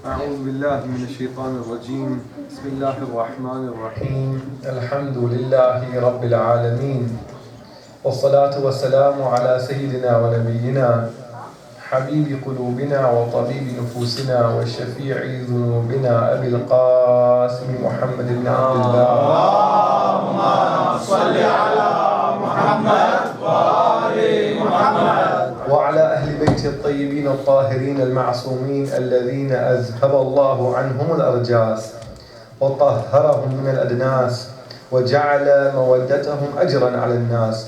أعوذ بالله من الشيطان الرجيم بسم الله الرحمن الرحيم الحمد لله رب العالمين والصلاة والسلام على سيدنا ونبينا حبيب قلوبنا وطبيب نفوسنا وشفيع ذنوبنا أبي القاسم محمد بن عبد الله اللهم صل على محمد وآل محمد وعلى أهل بيت الطيبين الطاهرين المعصومين الذين أذهب الله عنهم الأرجاس وطهرهم من الأدناس وجعل مودتهم أجرا على الناس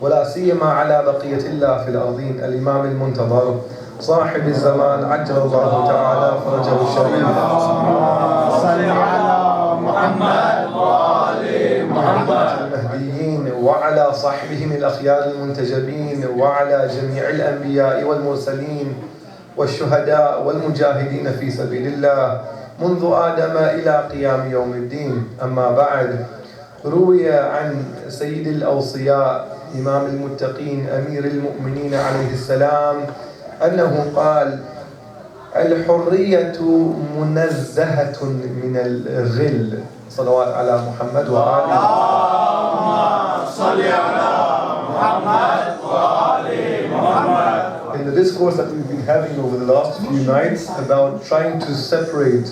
ولا سيما على بقية الله في الأرضين الإمام المنتظر صاحب الزمان عجل الله تعالى فرجه الشريف. صل على محمد وآل محمد المهديين وعلى صحبهم الأخيار المنتجبين وعلى جميع الأنبياء والمرسلين والشهداء والمجاهدين في سبيل الله منذ آدم إلى قيام يوم الدين. أما بعد، روي عن سيد الأوصياء إمام المتقين أمير المؤمنين عليه السلام أنه قال: الحرية منزهة من الغل. صلوات على محمد وآله. اللهم صل على محمد وآل محمد. In the discourse that we've been having over the last few nights about trying to separate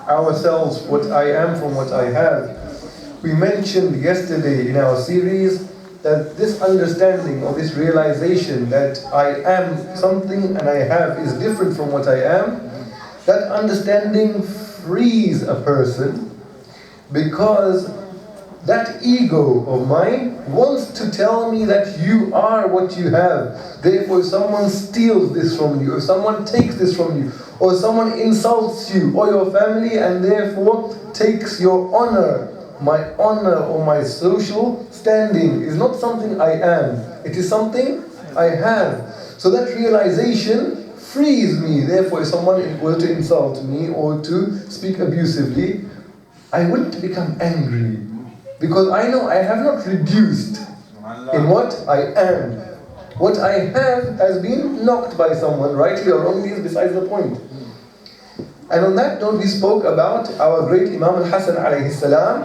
ourselves, what I am from what I have, we mentioned yesterday in our series that this understanding or this realization that I am something and I have is different from what I am, that understanding frees a person, because that ego of mine wants to tell me that you are what you have. Therefore, if someone steals this from you, if someone takes this from you, or someone insults you or your family and therefore takes your honor, my honor or my social standing is not something I am, it is something I have. So that realization frees me. Therefore, if someone were to insult me or to speak abusively, I wouldn't become angry, because I know I have not reduced in what I am. What I have has been knocked by someone, rightly or wrongly, is besides the point. And on that note, we spoke about our great Imam al-Hasan alayhi salam,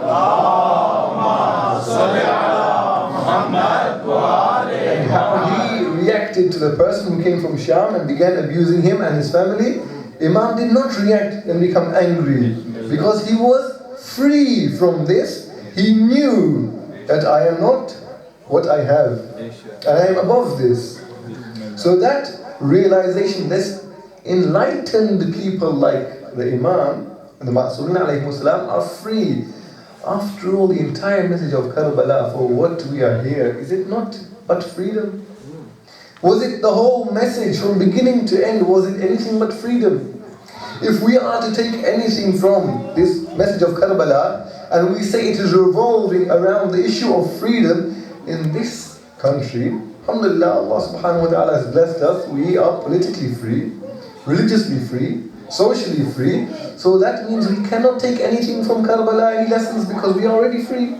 and how he reacted to the person who came from Sham and began abusing him and his family. Imam did not react and become angry, because he was free from this. He knew that I am not what I have, and I am above this. So that realization, this enlightened people like the Imam and the Ma'sumin alayhi salam are free. After all, the entire message of Karbala, for what we are here, is it not but freedom? Was it the whole message from beginning to end? Was it anything but freedom? If we are to take anything from this message of Karbala, and we say it is revolving around the issue of freedom in this country, alhamdulillah, Allah subhanahu wa ta'ala has blessed us. We are politically free, religiously free, socially free. So that means we cannot take anything from Karbala, any lessons, because we are already free.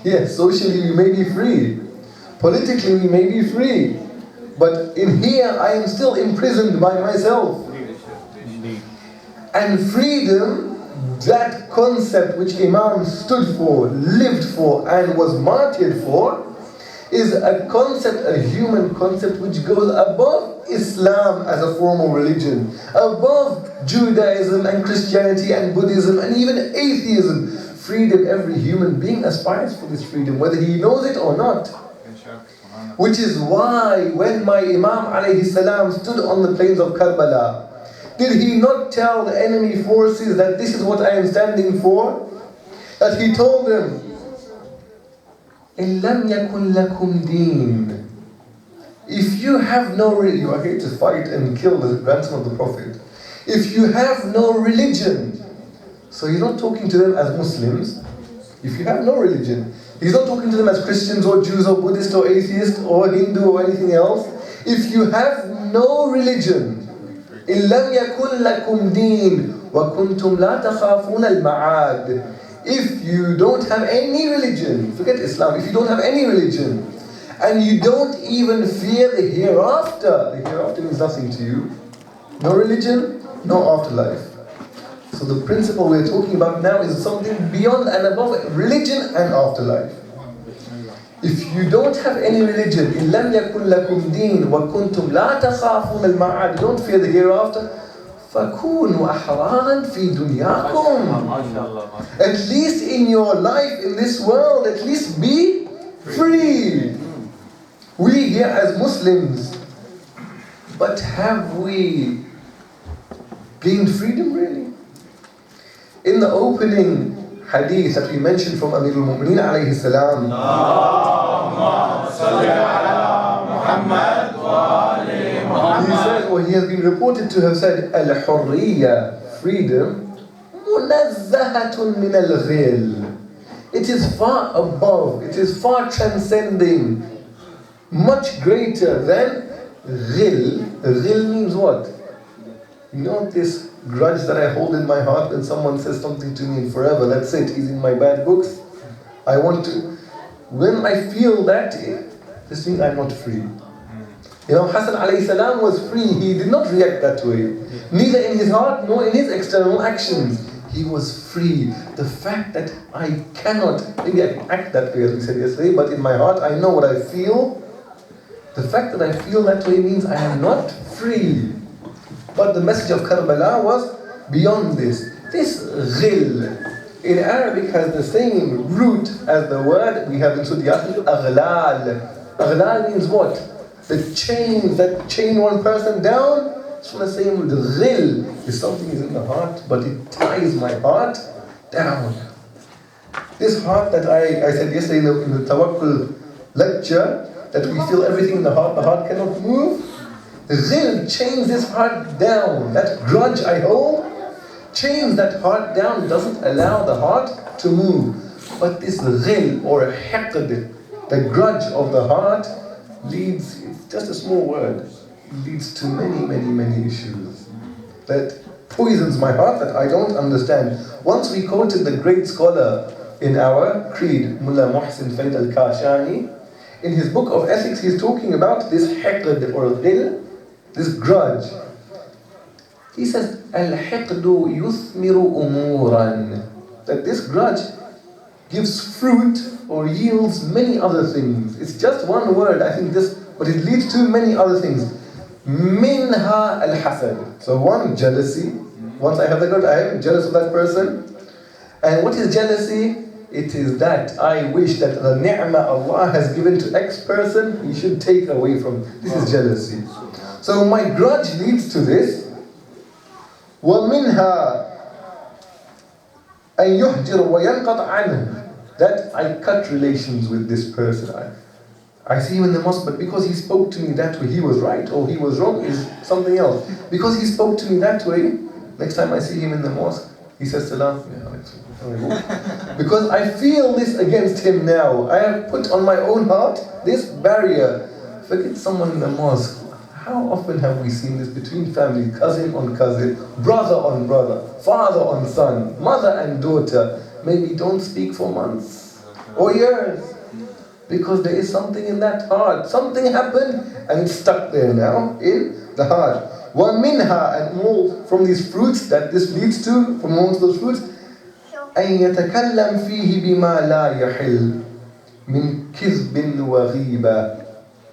Yes, socially we may be free, politically we may be free, but in here I am still imprisoned by myself. And freedom, that concept which Imam stood for, lived for, and was martyred for, is a concept, a human concept, which goes above Islam as a formal religion, above Judaism and Christianity and Buddhism and even atheism. Freedom, every human being aspires for this freedom, whether he knows it or not. Which is why when my Imam alayhi salam stood on the plains of Karbala, did he not tell the enemy forces that this is what I am standing for? That he told them, إِن لَمْ يَكُنْ لَكُمْ دِينٌ. If you have no religion, you are here to fight and kill the grandson of the Prophet. If you have no religion, so he's not talking to them as Muslims. If you have no religion, he's not talking to them as Christians or Jews or Buddhist or atheist or Hindu or anything else. If you have no religion, إِن لَمْ يَكُنْ لَكُمْ دِينٌ وَكُنْتُمْ لَا تَخَافُونَ الْمَعَادِ. If you don't have any religion, forget Islam, if you don't have any religion, and you don't even fear the hereafter means nothing to you. No religion, no afterlife. So the principle we're talking about now is something beyond and above religion and afterlife. If you don't have any religion, إِن لَمْ يَكُنْ لَكُمْ دِينٌ وَكُنْتُمْ لَا تَخَافُونَ الْمَعَادِ, you don't fear the hereafter, فَكُونُوا أَحْرَارًا فِي دُنْيَاكُمْ. At least in your life, in this world, at least be free. We here as Muslims, but have we gained freedom really? In the opening hadith that we mentioned from Amir al-Mu'mineen alayhi salam, he said, or he has been reported to have said, al-hurriya, freedom, munazzahatun min al-ghil. It is far above, it is far transcending, much greater than ghil. Ghil means what? You know this grudge that I hold in my heart when someone says something to me forever, that's it, he's in my bad books. I want to, when I feel that, this means I'm not free. You know, Hassan alayhi salam was free, he did not react that way. Neither in his heart nor in his external actions. He was free. The fact that I cannot, maybe I can act that way as we said yesterday, but in my heart I know what I feel. The fact that I feel that way means I am not free. But the message of Karbala was beyond this. This ghil in Arabic has the same root as the word we have in Sudiyat, aghlal. Aghlal means what? The chains that chain one person down. It's from the same root. Ghil is something is in the heart, but it ties my heart down. This heart that I said yesterday in the Tawakkul lecture, that we feel everything in the heart cannot move. The ghil chains this heart down. That grudge I hold chains that heart down, doesn't allow the heart to move. But this ghil or hiqd, the grudge of the heart, leads, it's just a small word, leads to many issues that poisons my heart that I don't understand. Once we quoted the great scholar in our creed, Mullah Muhsin Faid al-Kashani, in his book of ethics, he's talking about this hiqd or ghil, this grudge. He says, al-hiqdu yuthmiru umuran, that this grudge gives fruit or yields many other things. It's just one word, I think this, but it leads to many other things. Minha al-hasad. So one, jealousy. Once I have the grudge, I am jealous of that person. And what is jealousy? It is that I wish that the ni'mah Allah has given to X person, He should take away from. This is jealousy. So my grudge leads to this. وَمِنْهَا أَن يُحْجِرُ وَيَنْقَطْ عَنْهُ, that I cut relations with this person. I see him in the mosque, but because he spoke to me that way, he was right or he was wrong is something else. Because he spoke to me that way, next time I see him in the mosque, he says salam. Because I feel this against him now. I have put on my own heart this barrier. Forget someone in the mosque. How often have we seen this between family, cousin on cousin, brother on brother, father on son, mother and daughter? Maybe don't speak for months or years because there is something in that heart. Something happened and it's stuck there now in the heart. وَمِنْهَا, and more from these fruits that this leads to, from amongst those fruits, أَن يَتَكَلَّمْ فِيهِ بِمَا لَا يَحِلْ مِنْ كِذْبٍ وَغِيبَةٍ,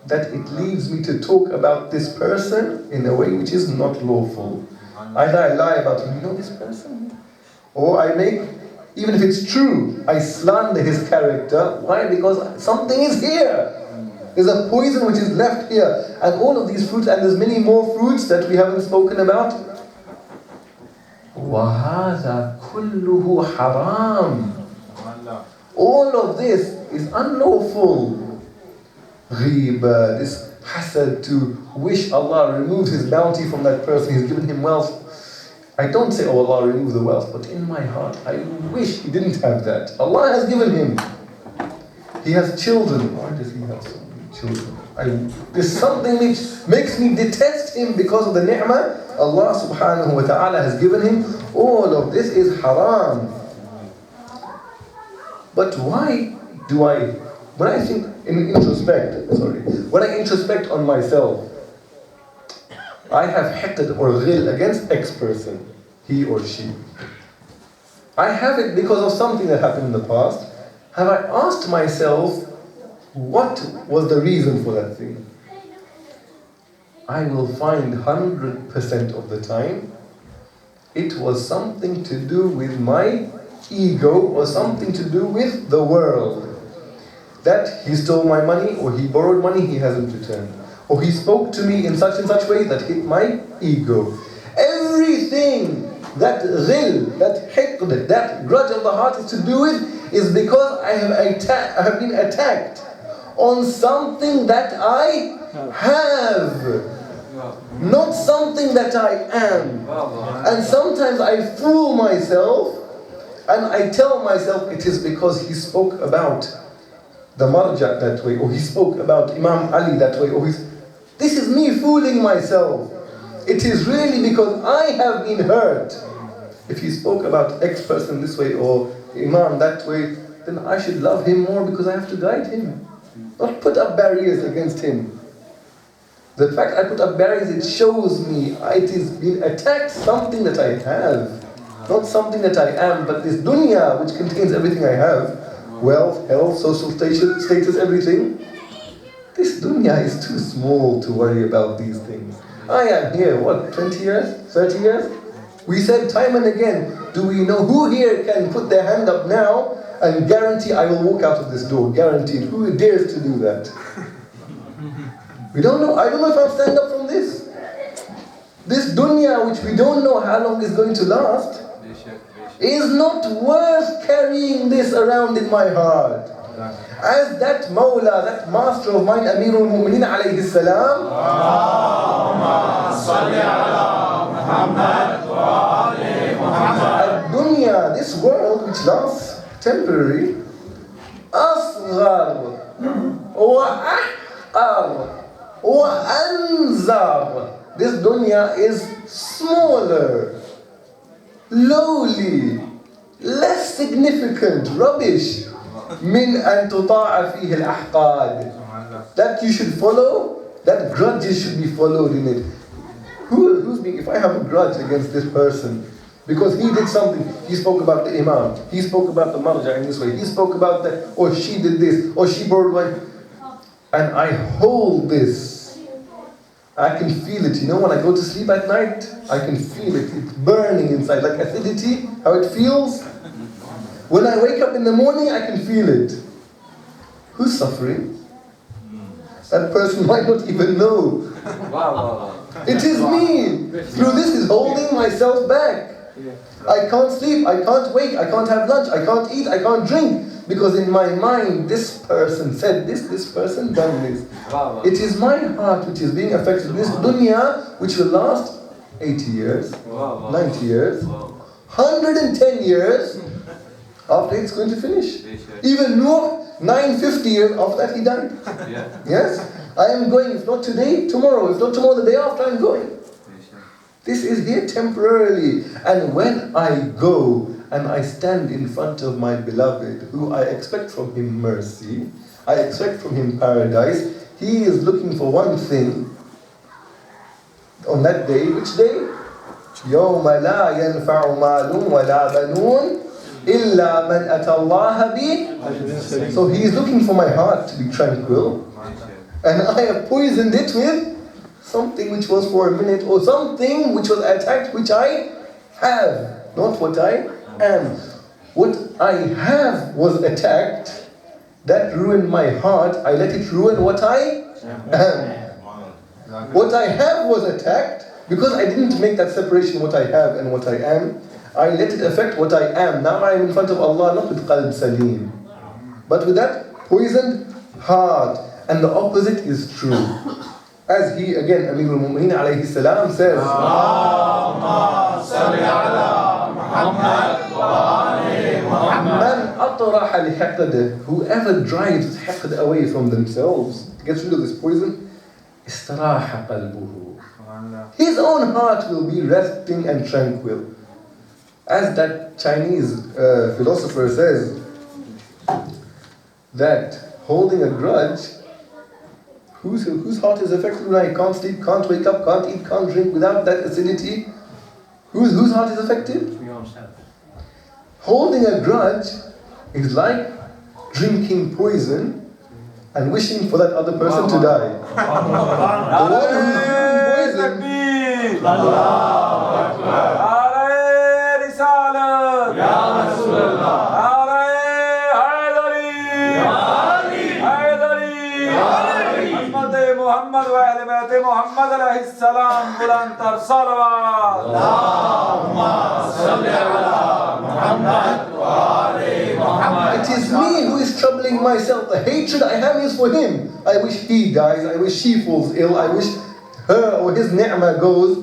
that it leads me to talk about this person in a way which is not lawful. Either I lie about him, you know this person? Or I make, even if it's true, I slander his character. Why? Because something is here. There's a poison which is left here. And all of these fruits, and there's many more fruits that we haven't spoken about. وَهَذَا كُلُّهُ حَرَامٌ. All of this is unlawful. Ghiba, this hasad, to wish Allah removes His bounty from that person, He's given him wealth. I don't say, oh Allah remove the wealth, but in my heart I wish he didn't have that. Allah has given him. He has children. Why does he have so many children? There's something which makes me detest him because of the ni'mah Allah subhanahu wa ta'ala has given him. All of this is haram. But why do when I introspect on myself, I have hiqd or ghil against X person, he or she. I have it because of something that happened in the past. Have I asked myself, what was the reason for that thing? I will find 100% of the time, it was something to do with my ego or something to do with the world. That he stole my money or he borrowed money he hasn't returned. Or he spoke to me in such and such way that hit my ego. Everything that ghil, that hiqd, that grudge of the heart is to do with is because I have been attacked on something that I have, not something that I am. And sometimes I fool myself and I tell myself it is because he spoke about the marja that way, or he spoke about Imam Ali that way, or this is me fooling myself. It is really because I have been hurt. If he spoke about X person this way or Imam that way, then I should love him more because I have to guide him, not put up barriers against him. The fact I put up barriers, it shows me it is being attacked, something that I have, not something that I am, but this dunya which contains everything I have, wealth, health, social status, everything. This dunya is too small to worry about these things. I am here, 20 years, 30 years? We said time and again, do we know who here can put their hand up now and guarantee I will walk out of this door, guaranteed? Who dares to do that? We don't know. I don't know if I'll stand up from this. This dunya, which we don't know how long is going to last, is not worth carrying this around in my heart. As that Mawla, that master of mine, Amirul Mu'mineen alayhi salam, dunya, this world which lasts temporary, asghar wa ahqar wa anzar. This dunya is smaller, lowly, less significant, rubbish. Min an tuta'a fihi al-ahqad. That you should follow, that grudges should be followed in it. Who's being, if I have a grudge against this person, because he did something, he spoke about the imam, he spoke about the marja in this way, he spoke about that, or she did this, or she borrowed money, and I hold this, I can feel it. You know, when I go to sleep at night, I can feel it. It's burning inside, like acidity, how it feels. When I wake up in the morning, I can feel it. Who's suffering? That person might not even know. It is me. Through this is holding myself back. I can't sleep, I can't wake, I can't have lunch, I can't eat, I can't drink. Because in my mind, this person said this person done this. It is my heart which is being affected. This dunya, which will last 80 years, 90 years, 110 years, after it's going to finish. Even Noah, 950 years after that he died. Yes? I am going, if not today, tomorrow. If not tomorrow, the day after, I'm going. This is here temporarily. And when I go and I stand in front of my beloved, who I expect from him mercy, I expect from him paradise, he is looking for one thing on that day. Which day? يَوْمَ لَا يَنْفَعُ مَالٌ وَلَا بَنُونَ إِلَّا مَنْ أَتَى اللَّهَ بِهِ. So he is looking for my heart to be tranquil. And I have poisoned it with something which was for a minute, or something which was attacked, which I have, not what I am. What I have was attacked, that ruined my heart. I let it ruin what I am. What I have was attacked, because I didn't make that separation, what I have and what I am. I let it affect what I am. Now I am in front of Allah, not with qalb salim, but with that poisoned heart. And the opposite is true. As he, again, Amirul Mu'mineen alayhi salam says, Man atraha al-hiqd, whoever drives hiqd away from themselves, gets rid of this poison, istaraha qalbuhu. His own heart will be resting and tranquil. As that Chinese philosopher says, that holding a grudge, Whose heart is affected when I can't sleep, can't wake up, can't eat, can't drink without that acidity? Whose heart is affected? Holding a grudge is like drinking poison and wishing for that other person to die. The one who's drinking poison. محمد وآل بيت محمد عليه السلام بلندتر صلوات اللهم صل على محمد وآل محمد. It is me who is troubling myself. The hatred I have is for him. I wish he dies. I wish she falls ill. I wish her or his ni'mah goes.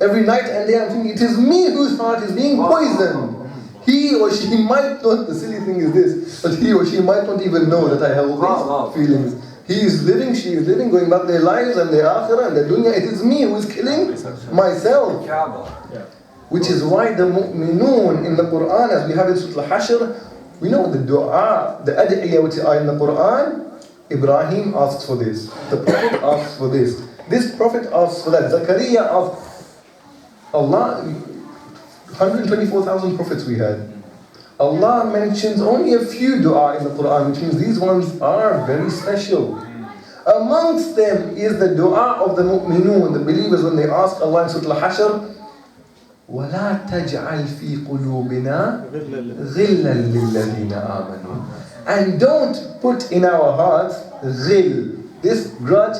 Every night and day I'm thinking, it is me whose heart is being poisoned. He or she might not, the silly thing is this, but he or she might not even know that I have all these feelings. He is living, she is living, going about their lives and their akhirah and their dunya. It is me who is killing myself. Which is why the mu'minun in the Quran, as we have in Surah Al-Hashr, we know the dua, the ad'iyah which are in the Quran. Ibrahim asks for this. The Prophet asks for this. This Prophet asks for that. Zakaria asks. Allah, 124,000 prophets we had. Allah mentions only a few dua in the Quran, which means these ones are very special. Amongst them is the dua of the mu'minun, the believers, when they ask Allah in Surah Al-Hashr, وَلَا تَجْعَلْ فِي قُلُوبِنَا غِلًّا لِلَّذِينَ آمَنُوا. And don't put in our hearts ghil, this grudge,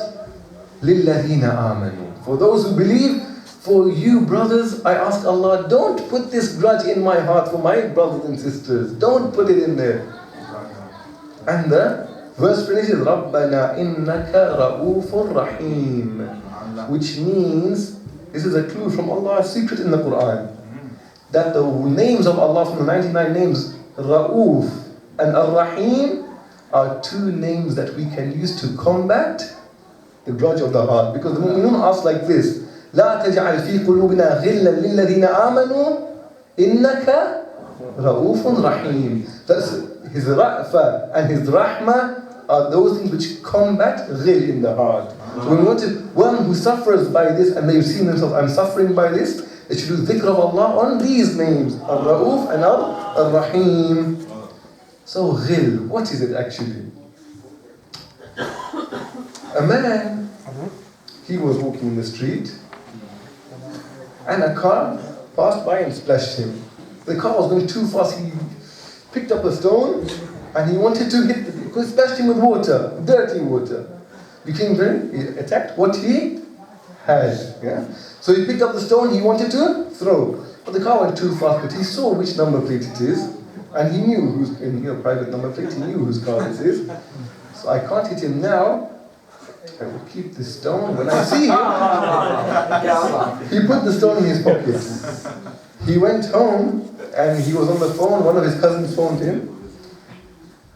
لِلَّذِينَ آمَنُوا. For those who believe, for you brothers, I ask Allah, don't put this grudge in my heart for my brothers and sisters. Don't put it in there. And the verse finishes, رَبَّنَا إِنَّكَ رَؤُوفٌ رَحِيمٌ. Which means, this is a clue from Allah, a secret in the Quran, that the names of Allah from the 99 names, Ra'uf and Ar-Rahim, are two names that we can use to combat the grudge of the heart. Because the mu'minun ask like this, لا تجعل في قلوبنا غلا للذين آمنوا إنك رؤوف رحيم. That's his ra'fa and his rahmah are those things which combat ghil in the heart. So when we want to, one who suffers by this and they've seen themselves, I'm suffering by this, they should do dhikr of Allah on these names, Ar-Ra'uf and Ar-Rahim. So ghil, what is it actually? A man, he was walking in the street, and a car passed by and splashed him. The car was going too fast. He picked up a stone and he wanted to hit the, because it splashed him with water, dirty water. Became he attacked what he had. Yeah? So he picked up the stone he wanted to throw. But the car went too fast, but he saw which number plate it is. And he knew who's in here, private number plate, he knew whose car this is. So I can't hit him now. I will keep the stone when I see him. He put the stone in his pocket. He went home and he was on the phone. One of his cousins phoned him.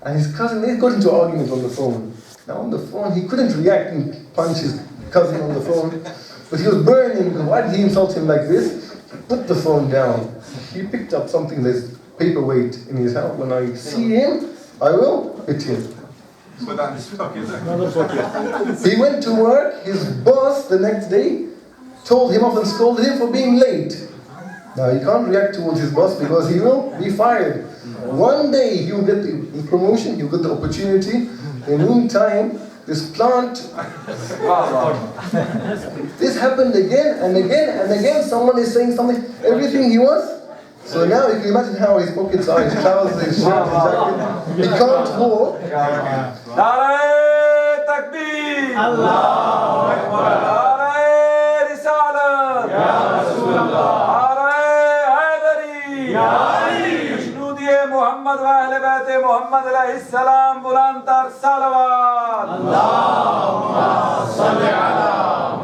And his cousin, they got into an argument on the phone. Now on the phone, he couldn't react and punch his cousin on the phone. But he was burning because why did he insult him like this? He put the phone down. He picked up something that's paperweight in his hand. When I see him, I will hit him. He went to work. His boss the next day told him off and scolded him for being late. Now he can't react towards his boss because he will be fired. One day he will get the promotion, he will get the opportunity. In the meantime, this plant, this happened again and again and again. Someone is saying something, everything he was. So now you can imagine how his pockets are, his trousers, his shirt, his jacket. He can't walk. Nare Takbir! Allahu Akbar! Nare Risalat! Ya Rasulullah! Nare Haydari! Ya Ali! Junudiye Muhammad wa Ahle Bayt Muhammad alayhi salam bulantar salawat! Allahumma salli ala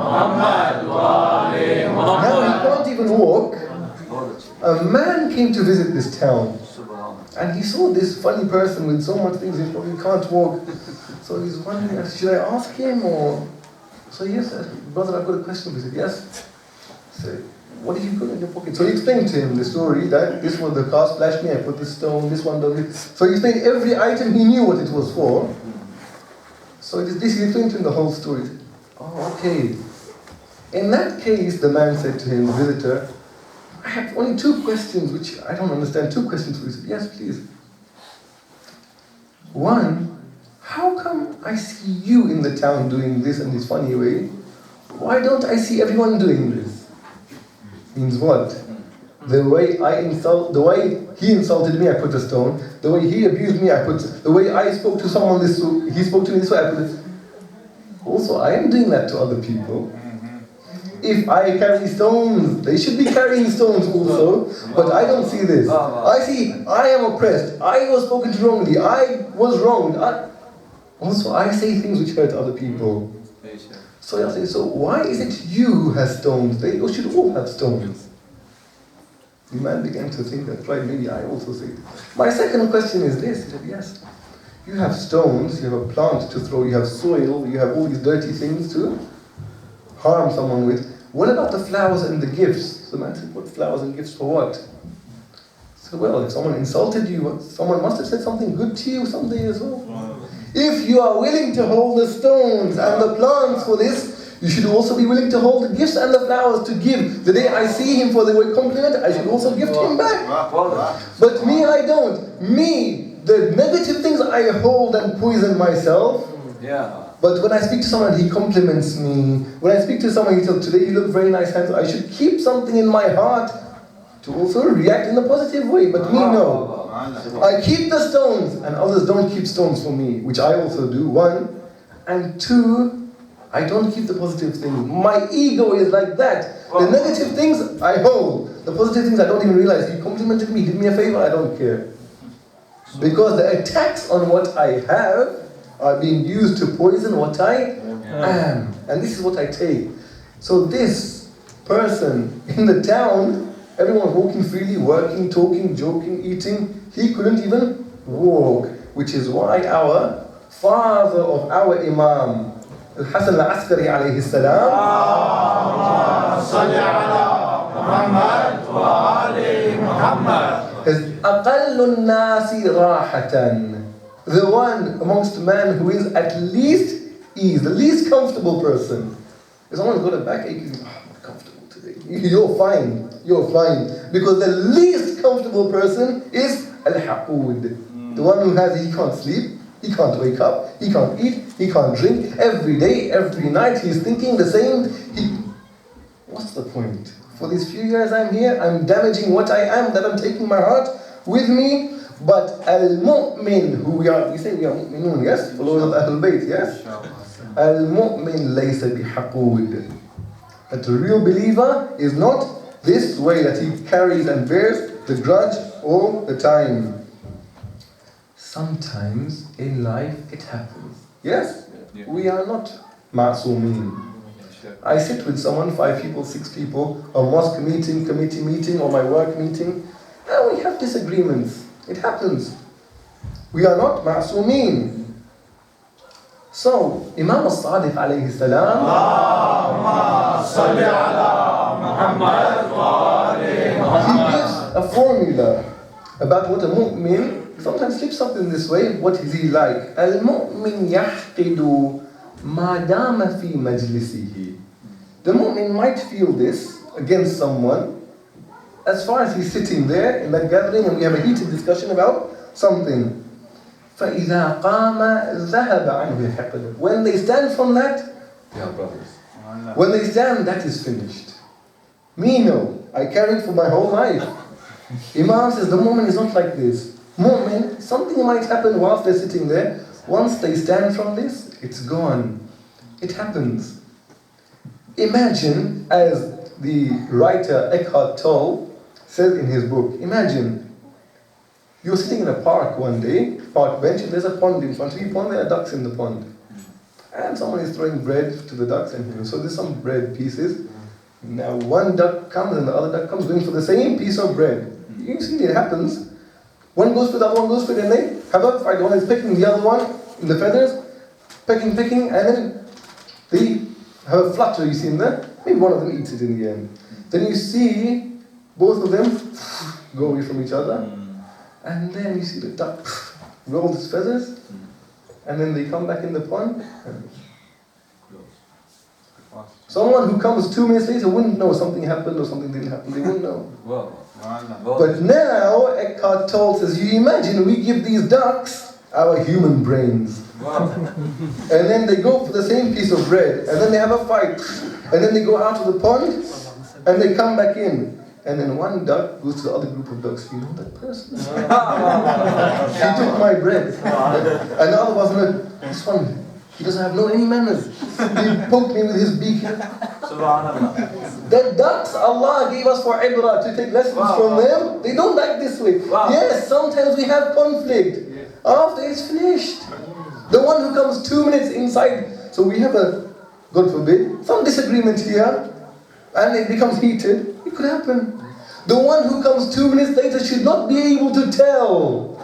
Muhammad wa ali Muhammad. Now he can't even walk. A man came to visit this town and he saw this funny person with so much things, he probably can't walk. So he's wondering, should I ask him or? So yes, brother, I've got a question. He said, yes. So what did you put in your pocket? So he explained to him the story that this was the car splashed me, I put this stone, this one does it. So he explained every item, he knew what it was for. So it is this, he explained to him the whole story. Oh, okay. In that case, the man said to him, the visitor, I have only 2 questions which I don't understand. 2 questions for you. He said, yes, please. One, how come I see you in the town doing this in this funny way? Why don't I see everyone doing this? Means what? The way he insulted me, I put a stone. The way he abused me, the way I spoke to someone this way, he spoke to me this way, I put it. Also, I am doing that to other people. If I carry stones, they should be carrying stones also, but I don't see this. I see, I am oppressed, I was spoken to wrongly, I was wronged. Also, I say things which hurt other people. So I say, so why is it you who has stones? They should all have stones. The man began to think that, right, maybe I also say it. My second question is this. He said, yes, you have stones, you have a plant to throw, you have soil, you have all these dirty things to harm someone with. What about the flowers and the gifts? The man said, what flowers and gifts for what? So, well, if someone insulted you, someone must have said something good to you someday as well. If you are willing to hold the stones and the plants for this, you should also be willing to hold the gifts and the flowers to give. The day I see him for the word compliment, I should also gift him back. But me, I don't. Me, the negative things I hold and poison myself. But when I speak to someone, he compliments me. When I speak to someone, he says, today you look very nice, handsome. I should keep something in my heart to also react in a positive way. But me, no. I keep the stones, and others don't keep stones for me, which I also do, 1. And 2, I don't keep the positive things. My ego is like that. The negative things, I hold. The positive things, I don't even realize. He complimented me, did me a favor, I don't care. Because the attacks on what I have are being used to poison what I am. And this is what I take. So this person in the town, everyone walking freely, working, talking, joking, eating, he couldn't even walk. Which is why our father of our Imam, Al-Hasan al-Askari alayhi salam, is أقل الناس راحة. The one amongst men who is at least ease, the least comfortable person. If someone's got a backache, he's not comfortable today. You're fine. Because the least comfortable person is al-haqood. The one who he can't sleep, he can't wake up, he can't eat, he can't drink. Every day, every night, he's thinking the same. What's the point? For these few years I'm here, I'm damaging what I am, that I'm taking my heart with me. But al-mu'min, who we say we are mu'minun, yes? Followers of Ahlul Bayt, yes? Al-mu'min laysa bihaqood. But the real believer is not this way that he carries and bears the grudge all the time. Sometimes in life it happens. Yes? We are not ma'sumin. I sit with someone, 5 people, 6 people, a mosque meeting, committee meeting, or my work meeting, and we have disagreements. It happens. We are not ma'sumin. So, Imam al-Sadiq alayhi salam, he gives a formula about what a mu'min sometimes slips up in this way. What is he like? Al-mu'min yahqidu ma dama fi majlisihi. The mu'min might feel this against someone as far as he's sitting there in that gathering and we have a heated discussion about something. فَإِذَا قَامَ ذَهَبَ عَنْهُ الْحَقْدُ. When they stand from that, they are brothers. When they stand, that is finished. Me, no. I carried for my whole life. Imam says the mu'min is not like this. Mu'min, something might happen whilst they're sitting there. Once they stand from this, it's gone. It happens. Imagine, as the writer Eckhart Tolle says in his book, imagine you're sitting in a park one day, park bench, and there's a pond in front of you. There are ducks in the pond. And someone is throwing bread to the ducks, and so there's some bread pieces. Now one duck comes and the other duck comes going for the same piece of bread. You see it happens. One goes for the other, one goes for it, and they have a fight. One is picking the other one in the feathers, picking, and then they have a flutter, you see in there. Maybe one of them eats it in the end. Then you see both of them go away from each other. And then you see the duck roll his feathers, and then they come back in the pond. Someone who comes 2 minutes later wouldn't know something happened or something didn't happen. They wouldn't know. But now Eckhart Tolle says, you imagine we give these ducks our human brains. And then they go for the same piece of bread, and then they have a fight, and then they go out of the pond, and they come back in. And then one duck goes to the other group of ducks. You know that person? He took my bread. And the other was like, this one, he doesn't have any manners. He poked me with his beak. The ducks Allah gave us for ibrah, to take lessons from them. They don't act this way. Yes, sometimes we have conflict. After it's finished. The one who comes 2 minutes inside. So we have a, God forbid, some disagreement here. And it becomes heated. It could happen. The one who comes 2 minutes later should not be able to tell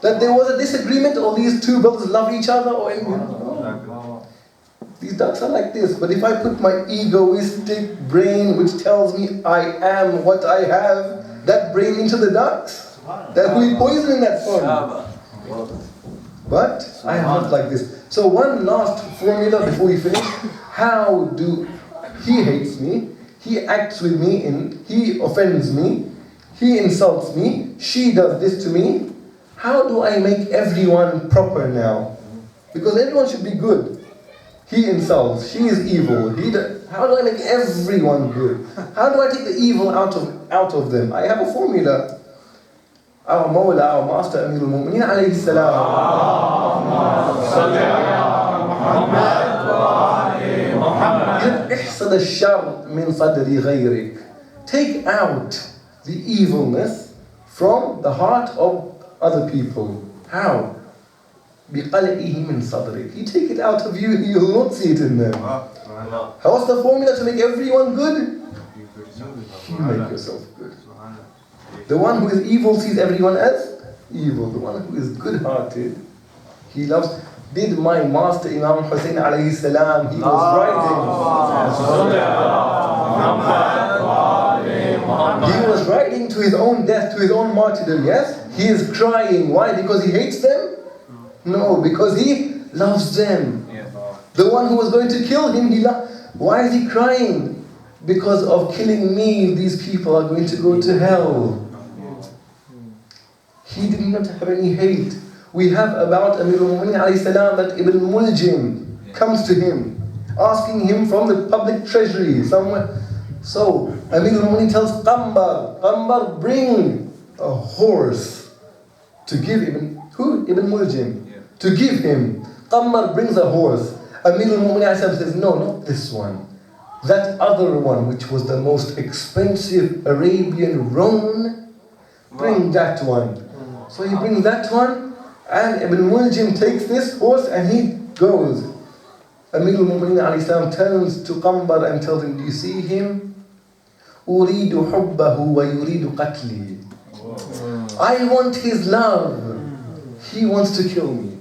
that there was a disagreement or these two brothers love each other or anything. No. These ducks are like this. But if I put my egoistic brain, which tells me I am what I have, that brain into the ducks, that will be poison in that pond. But I am not like this. So one last formula before we finish. How do he hates me? He acts with me, and he offends me, he insults me, she does this to me. How do I make everyone proper now? Because everyone should be good. He insults, she is evil. How do I make everyone good? How do I take the evil out of them? I have a formula. Our Mawla, our Master Amir al-Mu'mineen alayhi salam. Take out the evilness from the heart of other people. How? You take it out of you, you will not see it in them. How's the formula to make everyone good? You make yourself good. The one who is evil sees everyone as evil. The one who is good-hearted, he loves. Did my master Imam Hussein alayhi salam, he was writing to his own death, to his own martyrdom, yes? He is crying. Why? Because he hates them? No, because he loves them. The one who was going to kill him, why is he crying? Because of killing me, these people are going to go to hell. He did not have any hate. We have about Amir al-Mu'mineen alayhi salam that Ibn Muljim comes to him, asking him from the public treasury somewhere. So Amir al-Mu'mineen tells Qambar, bring a horse to give Ibn Muljim, to give him. Qambar brings a horse. Amir al-Mu'mineen alayhi salam says, no, not this one. That other one, which was the most expensive Arabian roan, bring that one. So he brings that one. And Ibn Muljim takes this horse and he goes. Amir al-Mu'mineen alayhi salam turns to Qambar and tells him, do you see him? أُرِيدُ حُبَّهُ وَيُرِيدُ قَتْلِي. I want his love. He wants to kill me.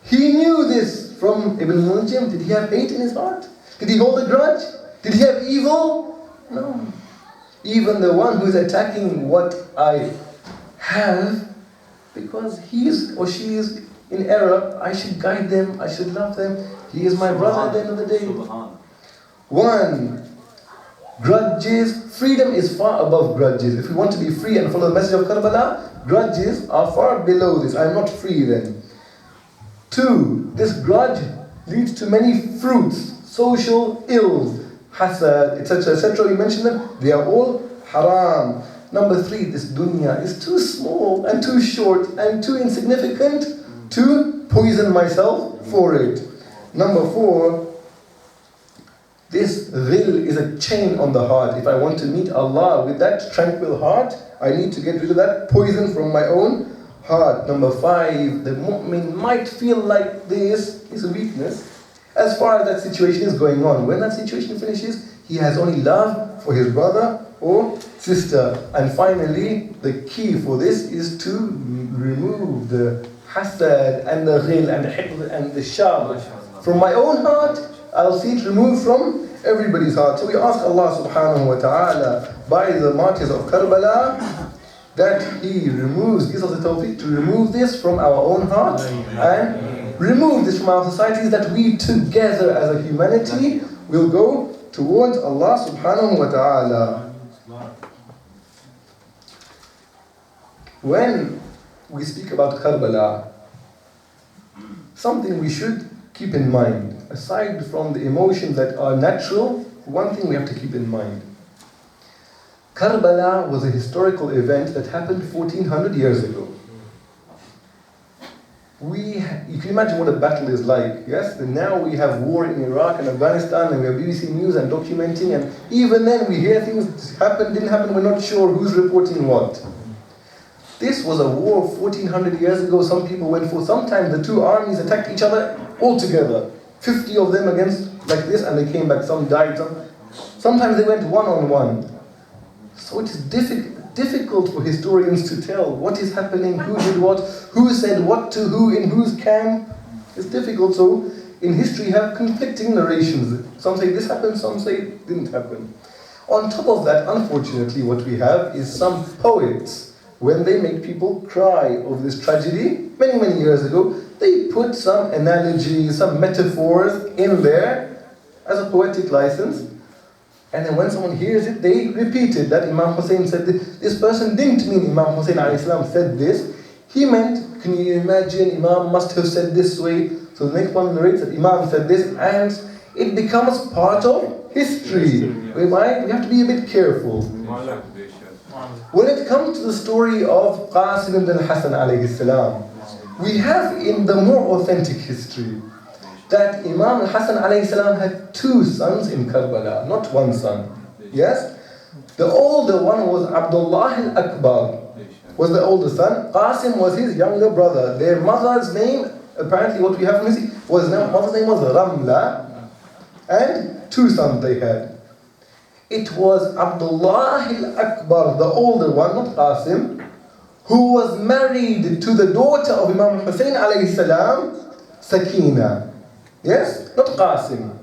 He knew this from Ibn Muljim. Did he have hate in his heart? Did he hold a grudge? Did he have evil? No. Even the one who is attacking what I have, because he is or she is in error, I should guide them, I should love them. He is my brother at the end of the day. One, grudges, freedom is far above grudges. If we want to be free and follow the message of Karbala, grudges are far below this. I am not free then. Two, this grudge leads to many fruits, social ills, hasad, etc., etc. We mentioned them, they are all haram. Number three, this dunya is too small and too short and too insignificant to poison myself for it. Number four, this ghil is a chain on the heart. If I want to meet Allah with that tranquil heart, I need to get rid of that poison from my own heart. Number five, the mu'min might feel like this is a weakness as far as that situation is going on. When that situation finishes, he has only love for his brother or sister. And finally, the key for this is to remove the hasad and the ghil and the hiqd and the shar from my own heart. I'll see it removed from everybody's heart. So we ask Allah subhanahu wa ta'ala by the martyrs of Karbala that He gives us the tawfiq to remove this from our own heart and remove this from our societies, that we together as a humanity will go towards Allah subhanahu wa ta'ala. When we speak about Karbala, something we should keep in mind, aside from the emotions that are natural, one thing we have to keep in mind. Karbala was a historical event that happened 1400 years ago. You can imagine what a battle is like, yes? And now we have war in Iraq and Afghanistan, and we have BBC News and documenting, and even then we hear things happen, didn't happen, we're not sure who's reporting what. This was a war 1400 years ago. Some people went for, sometimes the two armies attacked each other all together. 50 of them against, like this, and they came back, some died, sometimes they went one-on-one. So it is difficult for historians to tell what is happening, who did what, who said what to who, in whose camp. It's difficult, so in history you have conflicting narrations. Some say this happened, some say it didn't happen. On top of that, unfortunately, what we have is some poets, when they make people cry over this tragedy, many, many years ago, they put some analogies, some metaphors in there as a poetic license. And then when someone hears it, they repeat it. That Imam Hussein said this person didn't mean Imam Hussein alayhi salam said this. He meant, can you imagine, Imam must have said this way. So the next one narrates that Imam said this, and it becomes part of history. Whereby we have to be a bit careful. When it comes to the story of Qasim ibn al-Hasan alayhi salam, we have in the more authentic history that Imam al-Hasan alayhi salam had two sons in Karbala, not one son. Yes? The older one was Abdullah al-Akbar, was the older son. Qasim was his younger brother. Their mother's name, apparently what we have from his, mother's name was Ramla, and two sons they had. It was Abdullah al-Akbar, the older one, not Qasim, who was married to the daughter of Imam Hussein alayhi salam, Sakina. Yes? Not Qasim.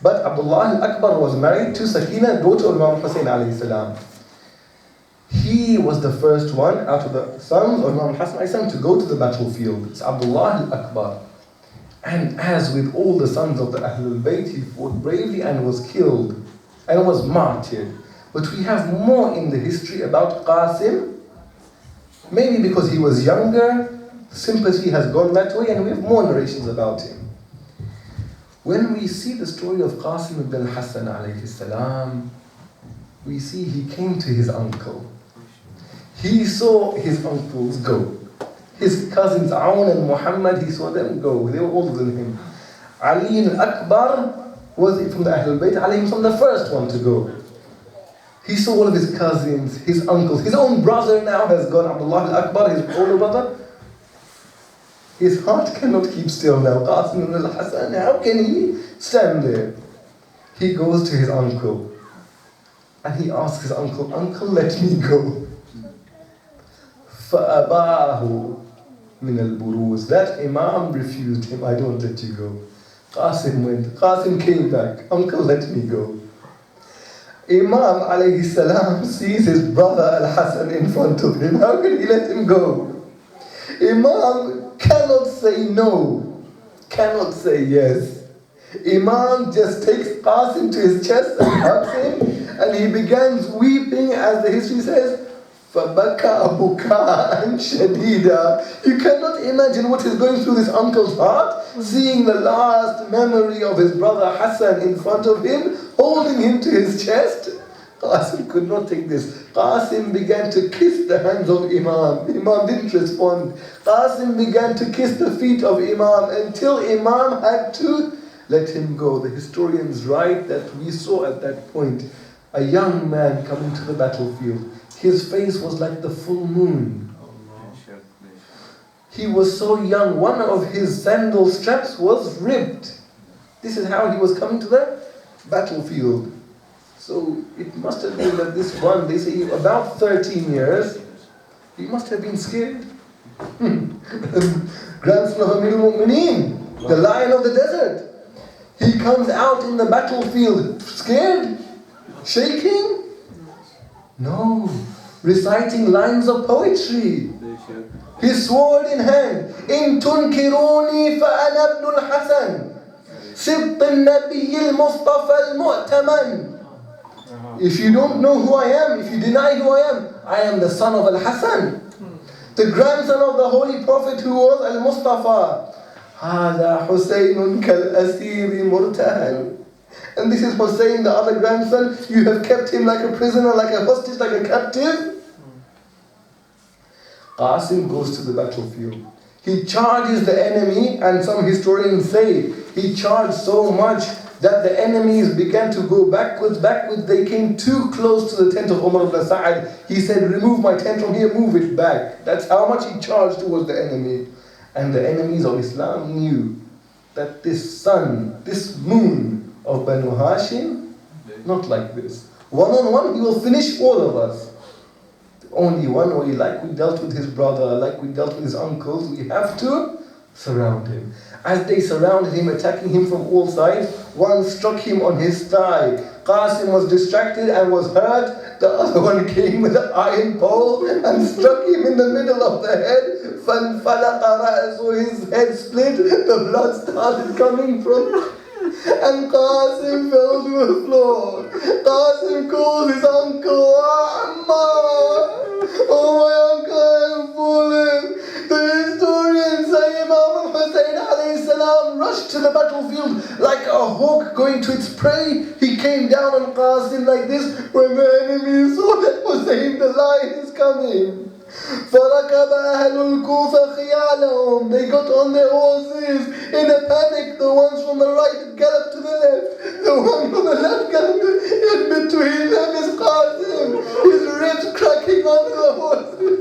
But Abdullah al-Akbar was married to Sakina, daughter of Imam Hussein alayhi salam. He was the first one out of the sons of Imam Hassan alayhi salam to go to the battlefield. It's Abdullah al-Akbar. And as with all the sons of the Ahlul Bayt, he fought bravely and was killed and was martyred. But we have more in the history about Qasim, maybe because he was younger, sympathy has gone that way, and we have more narrations about him. When we see the story of Qasim ibn al-Hasan alayhi salam, we see he came to his uncle. He saw his uncles go. His cousins Aun and Muhammad, he saw them go. They were older than him. Ali al-Akbar was from the Ahlul Bayt, alayhim salam, the first one to go. He saw all of his cousins, his uncles, his own brother now has gone, Abdullah al-Akbar, his older brother. His heart cannot keep still now. Qasim ibn al-Hasan, how can he stand there? He goes to his uncle and he asks his uncle, "Uncle, let me go." فَأَبَاهُ مِنَ الْبُرُوزِ. That Imam refused him, "I don't let you go." Qasim went. Qasim came back. "Uncle, let me go." Imam alayhi salam sees his brother al-Hasan in front of him. How can he let him go? Imam cannot say no, cannot say yes. Imam just takes Qasim to his chest and hugs him, and he begins weeping, as the history says, فَبَكَى بُكَاءً شَدِيدًا. You cannot imagine what is going through this uncle's heart, seeing the last memory of his brother Hassan in front of him, holding him to his chest. Qasim could not take this. Qasim began to kiss the hands of Imam. Imam didn't respond. Qasim began to kiss the feet of Imam until Imam had to let him go. The historians write that we saw at that point a young man coming to the battlefield. His face was like the full moon. He was so young, one of his sandal straps was ripped. This is how he was coming to the battlefield. So it must have been that this one, they say about 13 years, he must have been scared. Grandson of Amir al-Mu'mineen, the lion of the desert. He comes out in the battlefield scared, shaking? No, reciting lines of poetry. His sword in hand. إن تنكروني فأنا ابن الحسن سبط النبي المصطفى المؤتمن. If you don't know who I am, if you deny who I am the son of Al-Hasan, the grandson of the Holy Prophet who was Al-Mustafa. هذا حسين كالأسير مرتهن. And this is Hussein, the other grandson. You have kept him like a prisoner, like a hostage, like a captive. Qasim goes to the battlefield. He charges the enemy, and some historians say he charged so much that the enemies began to go backwards. They came too close to the tent of Umar ibn Sa'ad. He said, remove my tent from here, move it back. That's how much he charged towards the enemy. And the enemies of Islam knew that this sun, this moon of Banu Hashim, not like this. One-on-one, he will finish all of us. Only one way, like we dealt with his brother, like we dealt with his uncles, we have to surround him. As they surrounded him, attacking him from all sides, one struck him on his thigh. Qasim was distracted and was hurt. The other one came with an iron pole and struck him in the middle of the head. فَانْفَلَقَ رَأْسُهُ, his head split, the blood started coming from and Qasim fell to the floor. Qasim calls his uncle, Ammar! Oh my uncle, I am fallen. The historians say Imam Hussein alayhi salam rushed to the battlefield like a hawk going to its prey. He came down on Qasim like this. When the enemy saw that Hussein, the lion is coming. فَرَكَبَ أَهْلُ الْكُوفَ خِيَالَهُمْ. They got on their horses in a panic. The ones from the right galloped to the left. The one from the left galloped. In between them is Qasim, his ribs cracking under the horses.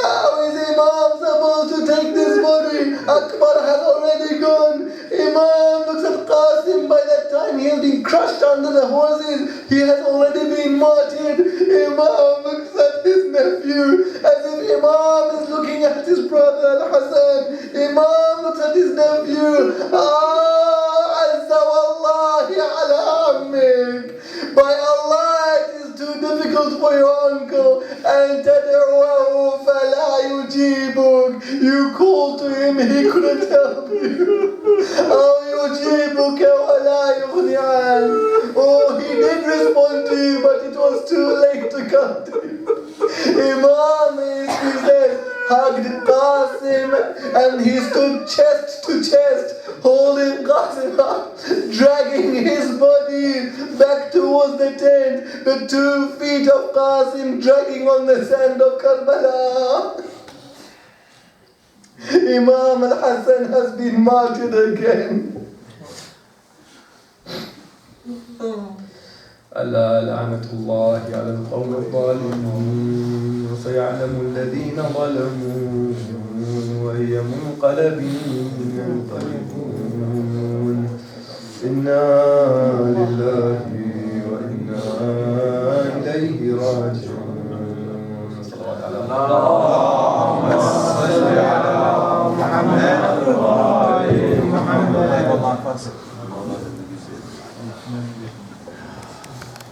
How is Imam supposed to take this body? Akbar has already gone. Imam looks at Qasim. By that time he has been crushed under the horses. He has already been martyred. Imam looks at his nephew as if Imam is looking at his brother Al-Hasan. Imam looks at his nephew. Azza wallahi ala ammik. By Allah, it is too difficult for your uncle. And tad'uhu fala yujibuk. You called to him, he couldn't help you. Oh, yujibuka wala yughni an. Oh, he did respond to you, but it was too late to come to you. Imam, he said, hugged Qasim, and he stood chest to chest, holding Qasim up, dragging his body back towards the tent, the 2 feet of Qasim dragging on the sand of Karbala. Imam al-Hassan has been martyred again. ألا لعنة الله على القوم الظالمين وسيعلم الذين ظلموا وهي منقلب ينقلبون إنا لله وإنا إليه راجعون. صلوات على اللهم صل على محمد وآل محمد.